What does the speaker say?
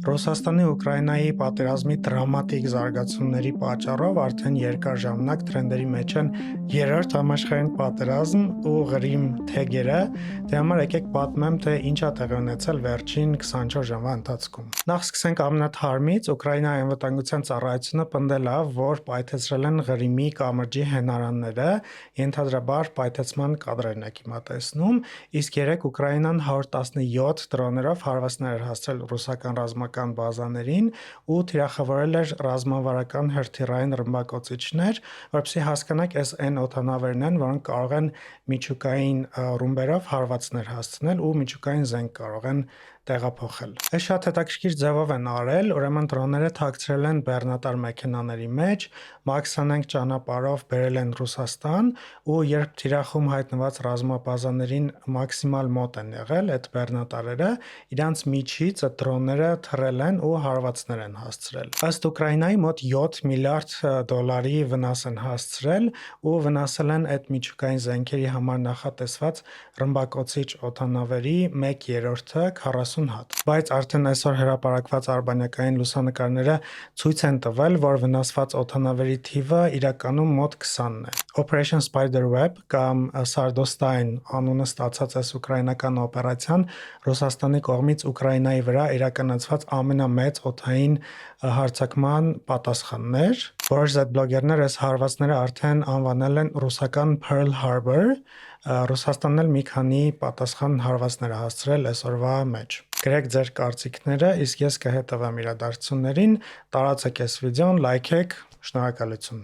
Ռուսաստանի ու Ուկրաինայի պատերազմի դրամատիկ զարգացումների պատճառով արդեն երկար ժամանակ թրենդերի մեջ են երրորդ համաշխարհային պատերազմ ու Ղրիմ թեգերը, դե համար եկեք պատմեմ, թե ինչ է տեղի ունեցել վերջին 24 ժամվա ընթացքում։ Նախ սկսենք ամենաթարմից, Ուկրաինայի անվտանգության ծառայությունը պնդել է, որ պայթեցրել են Ղրիմի կամրջի հենարանները, ենթադրաբար պայթեցման կադրերն եք հիմա տեսնում, իսկ երեկ Ուկրաինան 117 դրոներով հարվածներ էր հասցրել ռուսական ռազմական բազաներին ու թիրախավորել էր ռազմավարական հրթիռային ռմբակոծիչներ, որպեսզի հասկանաք, այս այն օդանավերն են, որոնք կարող են միջուկային ռումբերով հարվածներ հասցնել ու միջուկային զենք կարող են տեղափոխել։ Այս շատ հետաքրքիր ձևով են արել, ուրեմն դրոնները թաքցրել են բեռնատար մեքենաների մեջ, MAX 25 ճանապարհով բերել են Ռուսաստան ու երբ թիրախում հայտնված ռազմաբազաներին մաքսիմալ մոտ են եղել այդ բեռնատարերը, իրանց միջից այդ դրոնները թռել են ու հարվածներ են հասցրել։ Ըստ Ուկրաինայի մոտ 7 միլիարդ դոլարի վնաս են հասցրել ու վնասել են այդ միջուկային զենքերի համար նախատեսված ռմբակոծիչ օդանավերի 1/3-ը 40 հատ։ Բայց արդեն այսօր հրապարակված արբանյակային լուսանկարները ցույց են տվել, որ վնասված օդանավերի թիվը իրականում մոտ 20-ն է։ Operation Spiderweb կամ Sardostine անունը ստացած այս ուկրաինական օպերացիան Ռուսաստանի կողմից Ուկրաինայի վրա իրականացված ամենամեծ օդային հարձակման պատասխանն էր։ Որոշ զետբլոգերներ այս հարվածները արդեն անվանել են ռուսական Pearl Harbor, Ռուսաստանն էլ մի քանի պատասխան հարվածներ է հասցրել այսօրվա մեջ։ Գրեք ձեր կարծիքները, իսկ ես կհետևեմ իրադարձություններին, տարածեք այս վիդեոն, լայքեք, շնորհակալություն։